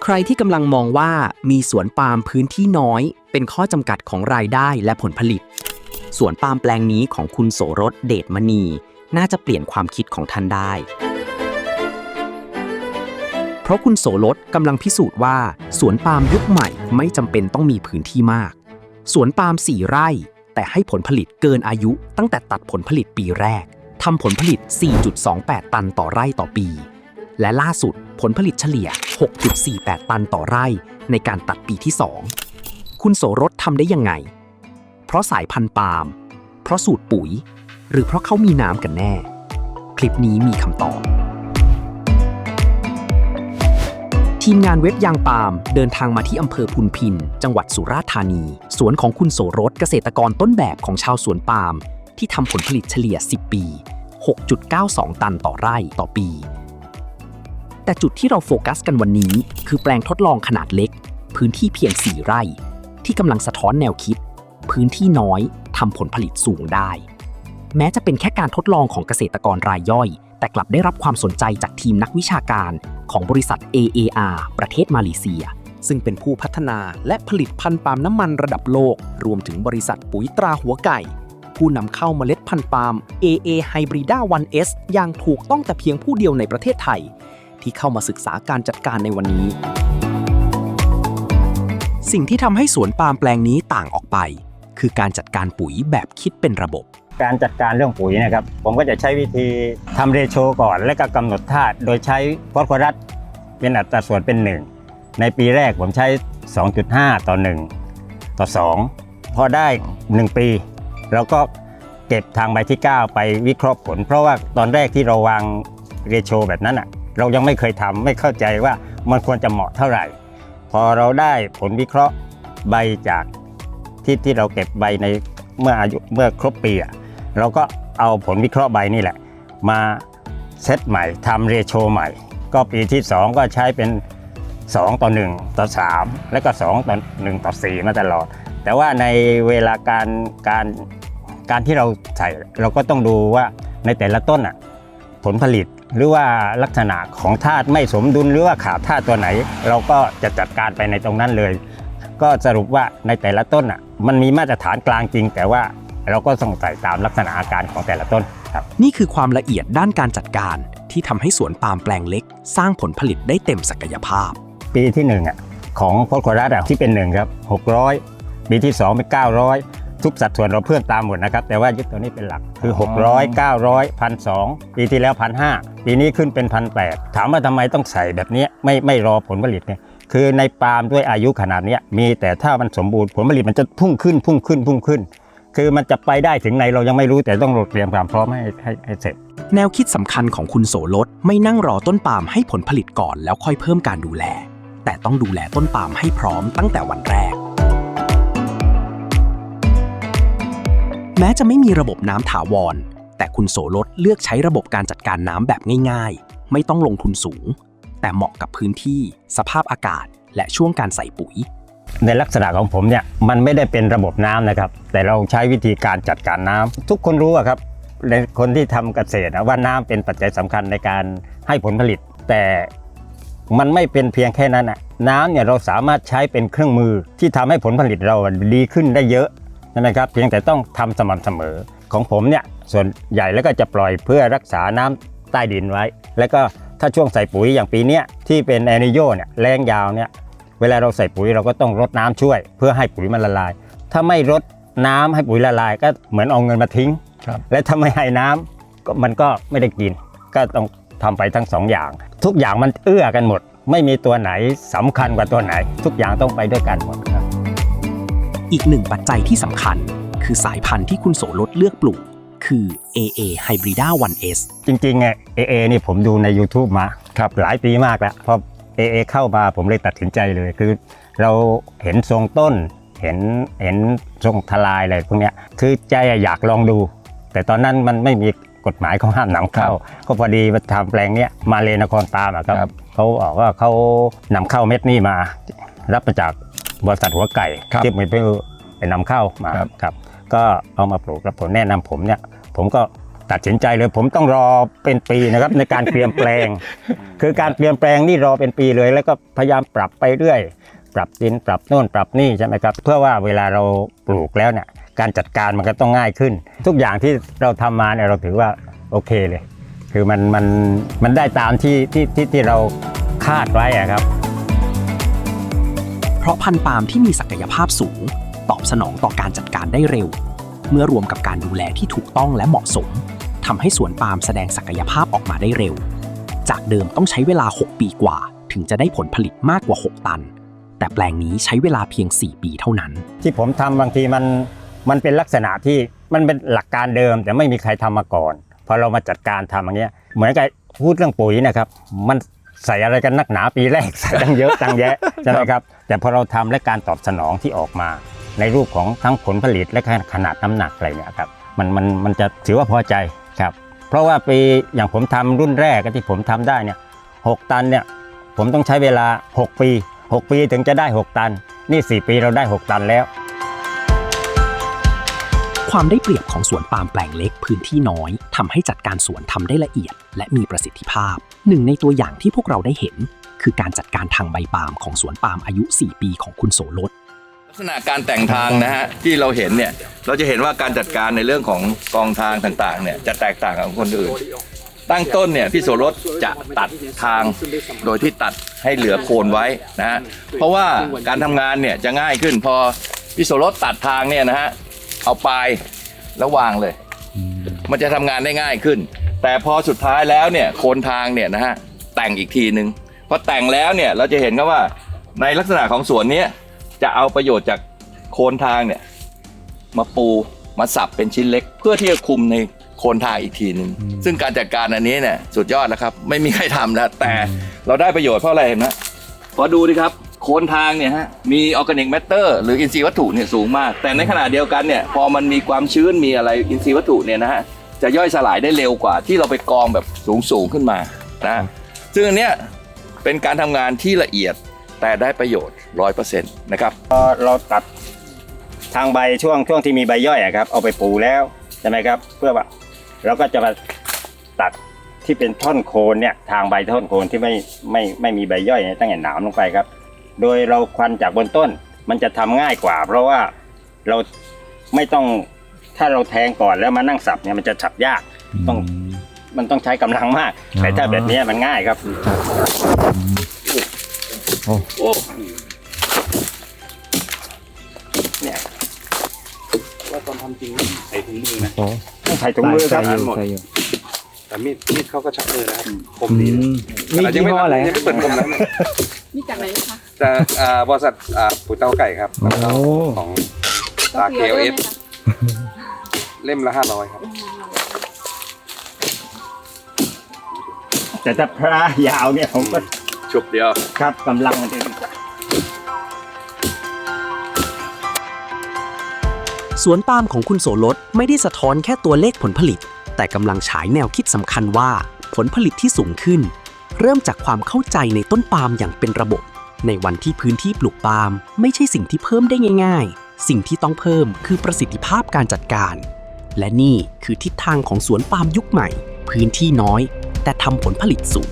ใครที่กำลังมองว่ามีสวนปาล์มพื้นที่น้อยเป็นข้อจำกัดของรายได้และผลผลิตสวนปาล์มแปลงนี้ของคุณโสรสเดชมณีน่าจะเปลี่ยนความคิดของท่านได้เพราะคุณโสรสกำลังพิสูจน์ว่าสวนปาล์มยุคใหม่ไม่จำเป็นต้องมีพื้นที่มากสวนปาล์ม4 ไร่แต่ให้ผลผลิตเกินอายุตั้งแต่ตัดผลผลิตปีแรกทำผลผลิต 4.28 ตันต่อไร่ต่อปีและล่าสุดผลผลิตเฉลี่ย 6.48 ตันต่อไร่ในการตัดปีที่ 2คุณโสรสทำได้ยังไงเพราะสายพันธุ์ปาล์มเพราะสูตรปุ๋ยหรือเพราะเขามีน้ำกันแน่คลิปนี้มีคำตอบทีมงานเว็บยางปาล์มเดินทางมาที่อำเภอพุนพินจังหวัดสุราษฎร์ธานีสวนของคุณโสรสเกษตรกรต้นแบบของชาวสวนปาล์มที่ทำผลผลิตเฉลี่ย10 ปี 6.92 ตันต่อไร่ต่อปีแต่จุดที่เราโฟกัสกันวันนี้คือแปลงทดลองขนาดเล็กพื้นที่เพียง4 ไร่ที่กำลังสะท้อนแนวคิดพื้นที่น้อยทำผลผลิตสูงได้แม้จะเป็นแค่การทดลองของเกษตรกรรายย่อยแต่กลับได้รับความสนใจจากทีมนักวิชาการของบริษัท AAR ประเทศมาเลเซียซึ่งเป็นผู้พัฒนาและผลิตพันธุ์ปาล์มน้ำมันระดับโลกรวมถึงบริษัทปุ๋ยตราหัวไก่ผู้นำเข้าเมล็ดพันธุ์ปาล์ม AA Hybrida 1S อย่างถูกต้องแต่เพียงผู้เดียวในประเทศไทยที่เข้ามาศึกษาการจัดการในวันนี้สิ่งที่ทำให้สวนปาล์มแปลงนี้ต่างออกไปคือการจัดการปุ๋ยแบบคิดเป็นระบบการจัดการเรื่องปุ๋ยนะครับผมก็จะใช้วิธีทำเรโชก่อนและก็กำหนดธาตุโดยใช้ฟอสฟอรัสเป็นอัตราส่วนเป็น1ในปีแรกผมใช้ 2.5 ต่อ 1 ต่อ 2พอได้1 ปีเราก็เก็บทางใบที่9ไปวิเคราะห์ผลเพราะว่าตอนแรกที่เราวางเรโชแบบนั้นเรายังไม่เคยทำไม่เข้าใจว่ามันควรจะเหมาะเท่าไหร่พอเราได้ผลวิเคราะห์ใบจากที่เราเก็บใบในเมื่อครบปีเราก็เอาผลวิเคราะห์ใบนี่แหละมาเซตใหม่ทำเรโชใหม่ก็ปีที่2ก็ใช้เป็น2 ต่อ 1 ต่อ 3 แล้วก็2 ต่อ 1 ต่อ 4มาตลอดแต่ว่าในเวลาการที่เราใส่เราก็ต้องดูว่าในแต่ละต้นผลผลิตหรือว่าลักษณะของธาตุไม่สมดุลหรือว่าขาดธาตุตัวไหนเราก็จะจัดการไปในตรงนั้นเลยก็สรุปว่าในแต่ละต้นมันมีมาตรฐานกลางจริงแต่ว่าเราก็ต้องใส่ตามลักษณะอาการของแต่ละต้นครับนี่คือความละเอียดด้านการจัดการที่ทำให้สวนปาล์มแปลงเล็กสร้างผลผลิตได้เต็มศักยภาพปีที่1ของฟอสฟอรัสที่เป็น1ครับ600ปีที่2เป็น900ทุกสัดส่วนเราเพิ่มตามหมดนะครับแต่ว่ายึดตัวนี้เป็นหลักคือ600 900 1,200ปีที่แล้ว 1,500 ปีนี้ขึ้นเป็น 1,800 ถามว่าทำไมต้องใส่แบบนี้ไม่รอผลผลิตเนี่ยคือในปาล์มด้วยอายุขนาดนี้มีแต่ถ้ามันสมบูรณ์ผลผลิตมันจะพุ่งขึ้นคือมันจะไปได้ถึงไหนเรายังไม่รู้แต่ต้องเตรียมความพร้อมให้เสร็จแนวคิดสำคัญของคุณโสรสไม่นั่งรอต้นปาล์มให้ผลผลิตก่อนแล้วค่อยเพิ่มการดูแลแต่ต้องดูแลต้นปาล์มให้พร้อมตั้งแต่วันแรกแม้จะไม่มีระบบน้ำถาวรแต่คุณโสรสเลือกใช้ระบบการจัดการน้ำแบบง่ายๆไม่ต้องลงทุนสูงแต่เหมาะกับพื้นที่สภาพอากาศและช่วงการใส่ปุ๋ยในลักษณะของผมเนี่ยมันไม่ได้เป็นระบบน้ำนะครับแต่เราใช้วิธีการจัดการน้ำทุกคนรู้ครับในคนที่ทำเกษตรว่าน้ำเป็นปัจจัยสำคัญในการให้ผลผลิตแต่มันไม่เป็นเพียงแค่นั้นน้ำเนี่ยเราสามารถใช้เป็นเครื่องมือที่ทำให้ผลผลิตเราดีขึ้นได้เยอะใช่ไหมครับเพียงแต่ต้องทำสม่ำเสมอของผมเนี่ยส่วนใหญ่แล้วก็จะปล่อยเพื่อรักษาน้ำใต้ดินไว้แล้วก็ถ้าช่วงใส่ปุ๋ยอย่างปีนี้ที่เป็นเอลนิโญเนี่ยแรงยาวเนี่ยเวลาเราใส่ปุ๋ยเราก็ต้องรดน้ำช่วยเพื่อให้ปุ๋ยมันละลายถ้าไม่รดน้ำให้ปุ๋ยละลายก็เหมือนเอาเงินมาทิ้งและถ้าไม่ให้น้ำก็มันก็ไม่ได้กินก็ต้องทำไปทั้ง2 อย่างทุกอย่างมันเอื้อกันหมดไม่มีตัวไหนสำคัญกว่าตัวไหนทุกอย่างต้องไปด้วยกันหมดครับอีกหนึ่งปัจจัยที่สำคัญคือสายพันธุ์ที่คุณโสรสเลือกปลูกคือ AA Hybrida 1S จริงๆAA นี่ผมดูใน YouTube มาหลายปีมากแล้วพอ AA เข้ามาผมเลยตัดสินใจเลยคือเราเห็นทรงต้นเห็นทรงทลายอะไรพวกนี้คือใจอยากลองดูแต่ตอนนั้นมันไม่มีกฎหมายเขาห้ามนำเข้าก็พอดีมาทำแปลงนี้มาเลนครปาล์มครับเขาบอกว่าเขานำเข้าเม็ดนี่มารับมาจากบริษัทหัวไก่ที่ไปนำเข้ามาครับก็เอามาปลูกแล้วผมแนะนำผมก็ ตัดสินใจเลยผมต้องรอเป็นปีนะครับในการเปลี่ยนแปลง คือการเปลี่ยนแปลงนี่รอเป็นปีเลยแล้วก็พยายามปรับไปเรื่อยปรับดินปรับโน่นปรับนี่ใช่ไหมครับเพื่อว่าเวลาเราปลูกแล้วเนี่ยการจัดการมันก็ต้องง่ายขึ้น ทุกอย่างที่เราทำมาเนี่ยเราถือว่าโอเคเลยคือมันได้ตามที่เราคาดไว้อะครับ เพราะพันธุ์ปาล์มที่มีศักยภาพสูงตอบสนองต่อการจัดการได้เร็ว เมื่อรวมกับการดูแลที่ถูกต้องและเหมาะสมทำให้สวนปาล์มแสดงศักยภาพออกมาได้เร็ว จากเดิมต้องใช้เวลา 6 ปีกว่าถึงจะได้ผลผลิตมากกว่า 6 ตัน แต่แปลงนี้ใช้เวลาเพียง 4 ปีเท่านั้น ที่ผมทำบางทีมันเป็นลักษณะที่มันเป็นหลักการเดิมแต่ไม่มีใครทำมาก่อนพอเรามาจัดการทำอย่างเงี้ยเหมือนกับพูดเรื่องปุ๋ยนะครับมันใส่อะไรกันนักหนาปีแรกใส่ตั้งเยอะตั้งแยะใช่ไหมครับแต่พอเราทำและการตอบสนองที่ออกมาในรูปของทั้งผลผลิตและขนาดน้ำหนักอะไรเนี่ยครับมันจะถือว่าพอใจครับเพราะว่าปีอย่างผมทำรุ่นแรกที่ผมทำได้เนี่ย6 ตันเนี่ยผมต้องใช้เวลา6 ปีถึงจะได้6 ตันนี่4 ปีเราได้6 ตันแล้วความได้เปรียบของสวนปาล์มแปลงเล็กพื้นที่น้อยทำให้จัดการสวนทำได้ละเอียดและมีประสิทธิภาพหนึ่งในตัวอย่างที่พวกเราได้เห็นคือการจัดการทางใบปาล์มของสวนปาล์มอายุ 4 ปีของคุณโสรสลักษณะการแต่งทางนะฮะที่เราเห็นเนี่ยเราจะเห็นว่าการจัดการในเรื่องของกองทางต่างๆเนี่ยจะแตกต่างกับคนอื่นตั้งต้นเนี่ยพี่โสรสจะตัดทางโดยที่ตัดให้เหลือโคนไว้นะฮะเพราะว่าการทำงานเนี่ยจะง่ายขึ้นพอพี่โสรสตัดทางเนี่ยนะฮะเอาปลายแล้ววางเลยมันจะทำงานได้ง่ายขึ้นแต่พอสุดท้ายแล้วเนี่ยโคนทางเนี่ยนะฮะแต่งอีกทีนึงพอแต่งแล้วเนี่ยเราจะเห็นครับว่าในลักษณะของสวนนี้จะเอาประโยชน์จากโคนทางเนี่ยมาปูมาสับเป็นชิ้นเล็กเพื่อที่จะคุมในโคนทางอีกทีนึงซึ่งการจัดการอันนี้เนี่ยสุดยอดแล้วครับไม่มีใครทำแล้วแต่เราได้ประโยชน์เพราะอะไรเห็นไหมพอดูดิครับโคนทางเนี่ยฮะมีออร์แกนิกแมตเตอร์หรืออินทรีย์วัตถุเนี่ยสูงมากแต่ในขณะเดียวกันเนี่ยพอมันมีความชื้นมีอะไรอินทรีย์วัตถุเนี่ยนะฮะจะย่อยสลายได้เร็วกว่าที่เราไปกองแบบสูงขึ้นมานะซึ่งอันเนี้ยเป็นการทำงานที่ละเอียดแต่ได้ประโยชน์ 100% นะครับพอเราตัดทางใบช่วงที่มีใบย่อยครับเอาไปปูแล้วใช่ไหมครับเพื่อว่าเราก็จะมาตัดที่เป็นท่อนโคนเนี่ยทางใบท่อนโคนที่ไม่มีใบย่อยตั้งแต่หนามลงไปครับโดยเราควันจากบนต้นมันจะทำง่ายกว่าเพราะว่าเราไม่ต้องถ้าเราแทงก่อนแล้วมานั่งสับเนี่ยมันจะสับยากมันต้องใช้กำลังมากแต่ถ้าแบบนี้มันง่ายครับเนี่ยว่าตอนทำจริงใส่ถุงมือนะต้องใส่ถุงมือครับหมดแต่มีดเขาก็ชักเลยนะครับคมดีมียี่ห้ออะไรยังไม่เปิดคมแล้วมีจากไหนคะจากบริษัทปุ๋ยเต้าไก่ครับของตา KLF เล่มละ500ครับแต่ถ้าพระยาวเนี่ยผมก็ฉุบเดียวครับกำลังมันจะสวนปาล์มของคุณโสรสไม่ได้สะท้อนแค่ตัวเลขผลผลิตแต่กำลังฉายแนวคิดสำคัญว่าผลผลิตที่สูงขึ้นเริ่มจากความเข้าใจในต้นปาล์มอย่างเป็นระบบในวันที่พื้นที่ปลูกปาล์มไม่ใช่สิ่งที่เพิ่มได้ง่ายๆสิ่งที่ต้องเพิ่มคือประสิทธิภาพการจัดการและนี่คือทิศทางของสวนปาล์มยุคใหม่พื้นที่น้อยแต่ทำผลผลิตสูง